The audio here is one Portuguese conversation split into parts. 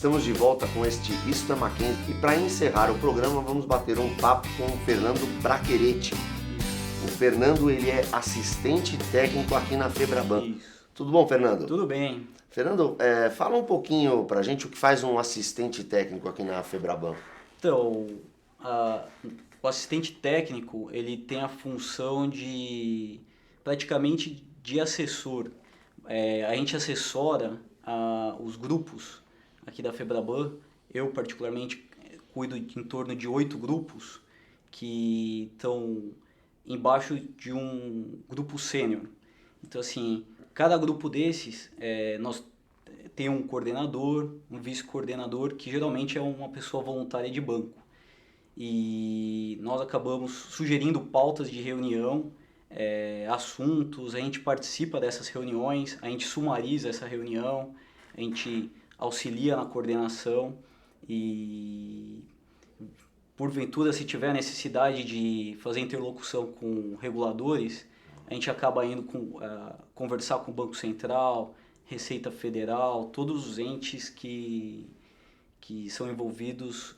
Estamos de volta com este Isto é Mackenzie e para encerrar o programa vamos bater um papo com o Fernando Bracheretti. O Fernando, ele é assistente técnico aqui na Febraban. Isso. Tudo bom, Fernando? Tudo bem. Fernando, fala um pouquinho pra gente o que faz um assistente técnico aqui na Febraban. Então, o assistente técnico, ele tem a função praticamente de assessor. A gente assessora os grupos aqui da Febraban. Eu, particularmente, cuido em torno de 8 grupos que estão embaixo de um grupo sênior. Então, assim, cada grupo desses, nós tem um coordenador, um vice-coordenador, que geralmente é uma pessoa voluntária de banco. E nós acabamos sugerindo pautas de reunião, assuntos, a gente participa dessas reuniões, a gente sumariza essa reunião, a gente auxilia na coordenação e, porventura, se tiver necessidade de fazer interlocução com reguladores, a gente acaba indo conversar com o Banco Central, Receita Federal, todos os entes que são envolvidos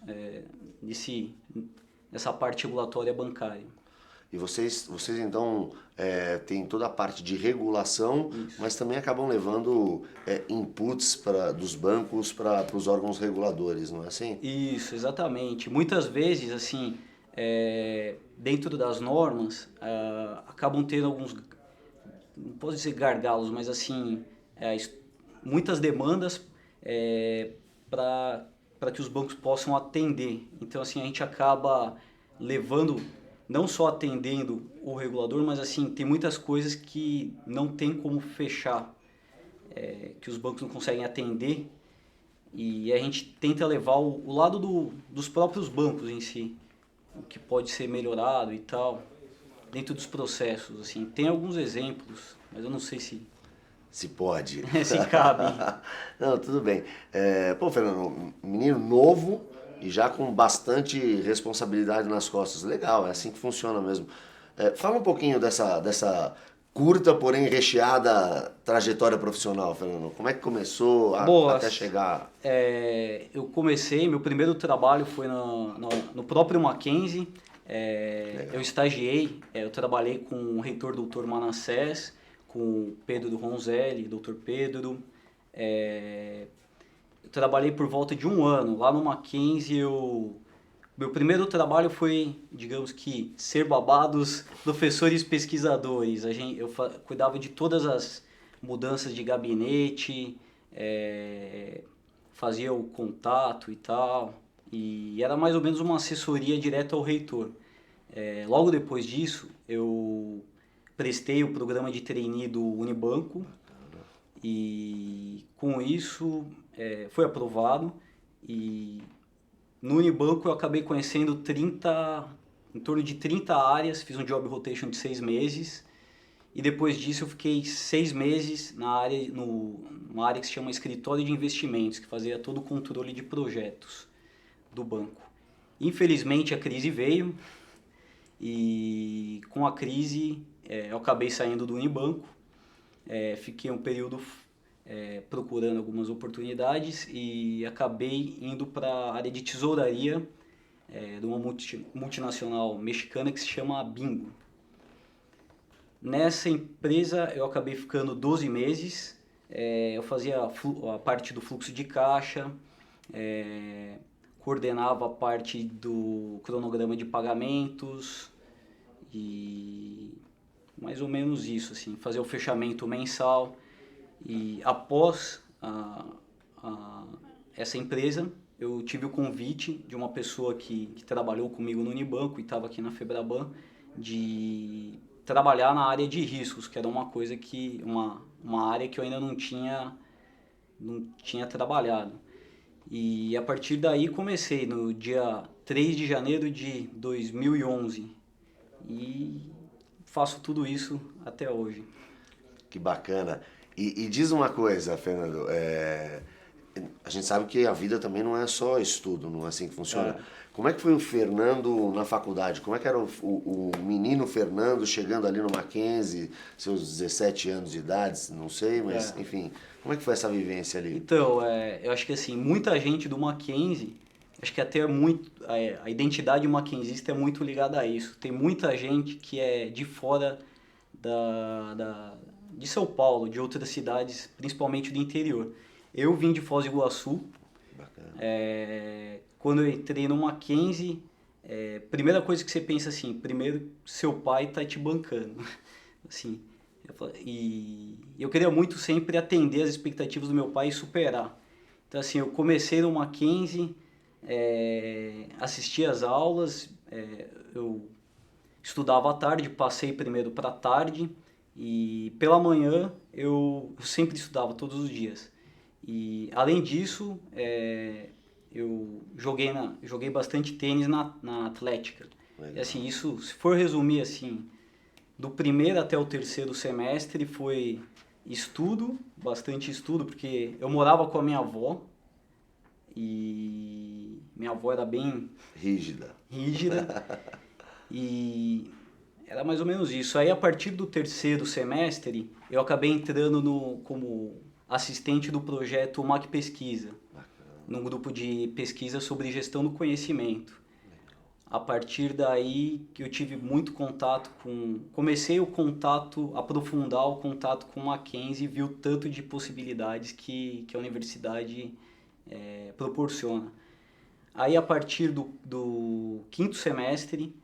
nessa parte regulatória bancária. E vocês então têm toda a parte de regulação, isso, mas também acabam levando inputs dos bancos para os órgãos reguladores, não é assim? Isso, exatamente. Muitas vezes, assim, dentro das normas, acabam tendo alguns, não posso dizer gargalos, mas assim, muitas demandas para que os bancos possam atender. Então, assim, a gente acaba levando, não só atendendo o regulador, mas assim, tem muitas coisas que não tem como fechar, que os bancos não conseguem atender, e a gente tenta levar o lado dos próprios bancos em si, o que pode ser melhorado e tal, dentro dos processos. Assim. Tem alguns exemplos, mas eu não sei se pode. Se cabe. Não, tudo bem. Pô, Fernando, menino novo e já com bastante responsabilidade nas costas. Legal, é assim que funciona mesmo. Fala um pouquinho dessa curta, porém recheada trajetória profissional, Fernando. Como é que começou até chegar? Eu comecei, meu primeiro trabalho foi no próprio Mackenzie. Eu estagiei, eu trabalhei com o reitor Dr. Manassés, com o Pedro Ronzelli, Dr. Pedro. Eu trabalhei por volta de 1 ano. Lá no Mackenzie, meu primeiro trabalho foi, digamos que, ser babá dos professores pesquisadores. Eu cuidava de todas as mudanças de gabinete, fazia o contato e tal. E era mais ou menos uma assessoria direta ao reitor. Logo depois disso, eu prestei o programa de trainee do Unibanco e com isso foi aprovado, e no Unibanco eu acabei conhecendo em torno de 30 áreas, fiz um job rotation de 6 meses e depois disso eu fiquei 6 meses numa área que se chama escritório de investimentos, que fazia todo o controle de projetos do banco. Infelizmente a crise veio e com a crise eu acabei saindo do Unibanco, fiquei um período procurando algumas oportunidades e acabei indo para a área de tesouraria de uma multinacional mexicana que se chama Bingo. Nessa empresa eu acabei ficando 12 meses, eu fazia a parte do fluxo de caixa, coordenava a parte do cronograma de pagamentos e mais ou menos isso, assim, fazer o fechamento mensal. E após essa empresa, eu tive o convite de uma pessoa que trabalhou comigo no Unibanco e estava aqui na Febraban, de trabalhar na área de riscos, que era uma área que eu ainda não tinha trabalhado. E a partir daí comecei no dia 3 de janeiro de 2011 e faço tudo isso até hoje. Que bacana. E diz uma coisa, Fernando, a gente sabe que a vida também não é só estudo, não é assim que funciona. Como é que foi o Fernando na faculdade? Como é que era o menino Fernando chegando ali no Mackenzie, seus 17 anos de idade, não sei, mas enfim, como é que foi essa vivência ali? Então, eu acho que assim, muita gente do Mackenzie, acho que até muito, a identidade mackenzista é muito ligada a isso. Tem muita gente que é de fora de São Paulo, de outras cidades, principalmente do interior. Eu vim de Foz do Iguaçu. Bacana. Quando eu entrei no Mackenzie, primeira coisa que você pensa assim, primeiro, seu pai tá te bancando. Assim, e eu queria muito sempre atender as expectativas do meu pai e superar. Então assim, eu comecei no Mackenzie, assisti às aulas, eu estudava à tarde, passei primeiro para a tarde e pela manhã eu sempre estudava todos os dias. E além disso, eu joguei bastante tênis na Atlética. E, assim, isso, se for resumir assim, do primeiro até o terceiro semestre foi estudo, bastante estudo, porque eu morava com a minha avó e minha avó era bem rígida. E era mais ou menos isso. Aí a partir do terceiro semestre eu acabei entrando como assistente do projeto Mac Pesquisa, num grupo de pesquisa sobre gestão do conhecimento. A partir daí que eu tive muito contato comecei aprofundar o contato com o Mackenzie e vi o tanto de possibilidades que a universidade proporciona. Aí a partir do quinto semestre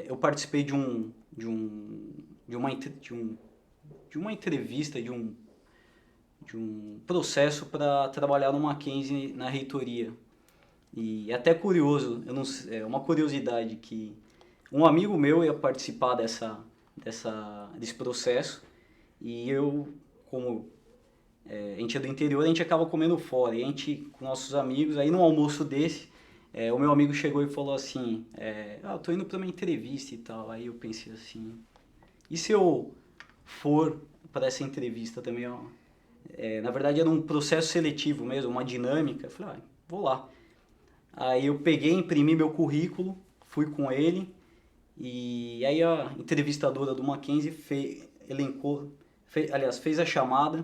eu participei de uma entrevista, de um processo para trabalhar no Mackenzie na reitoria. E é até curioso, é uma curiosidade que um amigo meu ia participar desse processo e eu, como a gente é do interior, a gente acaba comendo fora. E a gente, com nossos amigos, aí num almoço desse, o meu amigo chegou e falou assim, eu tô indo para uma entrevista e tal. Aí eu pensei assim, e se eu for para essa entrevista também? Na verdade era um processo seletivo mesmo, uma dinâmica. Eu falei, vou lá. Aí eu peguei, imprimi meu currículo, fui com ele e aí a entrevistadora do Mackenzie fez a chamada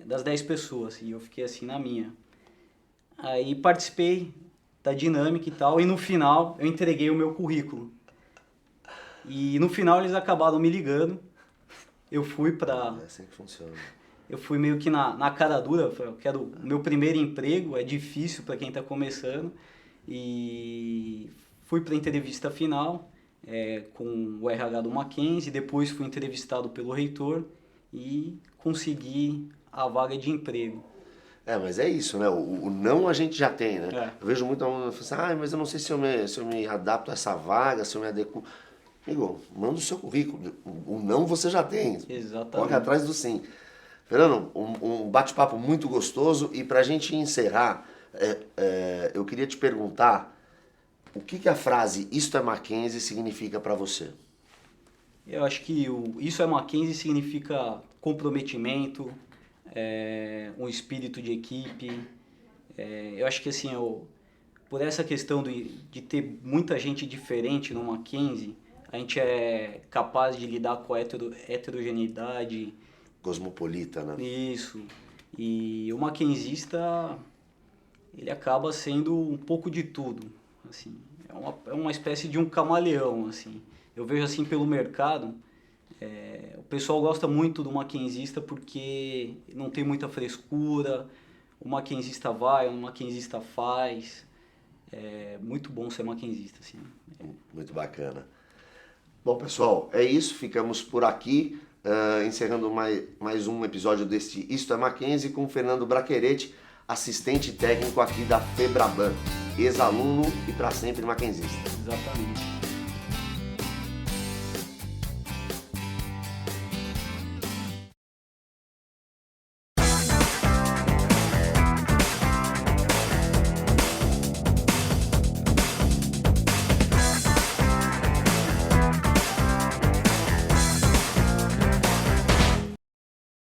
das 10 pessoas e eu fiquei assim na minha. Aí participei da dinâmica e tal e no final eu entreguei o meu currículo. E no final eles acabaram me ligando, eu fui pra... É assim que funciona. Eu fui meio que na cara dura, eu quero o meu primeiro emprego, é difícil para quem está começando. E fui para a entrevista final com o RH do Mackenzie, depois fui entrevistado pelo reitor e consegui a vaga de emprego. Mas é isso, né? O não a gente já tem, né? Eu vejo muita aluno falando assim, mas eu não sei se eu me adapto a essa vaga, se eu me adequo. Amigo, manda o seu currículo. O não você já tem. Exatamente. Corre atrás do sim. Fernando, um bate-papo muito gostoso e para a gente encerrar, eu queria te perguntar o que a frase "Isto é Mackenzie" significa para você? Eu acho que "Isso é Mackenzie" significa comprometimento, um espírito de equipe. Eu acho que assim, por essa questão de ter muita gente diferente no Mackenzie, a gente é capaz de lidar com a heterogeneidade. Cosmopolita, né? Isso. E o mackenzista, ele acaba sendo um pouco de tudo. Assim, é uma espécie de um camaleão. Assim. Eu vejo assim pelo mercado, o pessoal gosta muito do mackenzista porque não tem muita frescura, o mackenzista vai, o mackenzista faz. É muito bom ser mackenzista. Assim. Muito bacana. Bom, pessoal, é isso. Ficamos por aqui. Encerrando mais um episódio deste Isto é Mackenzie com o Fernando Bracheretti, assistente técnico aqui da Febraban, ex-aluno e para sempre mackenzista. Exatamente.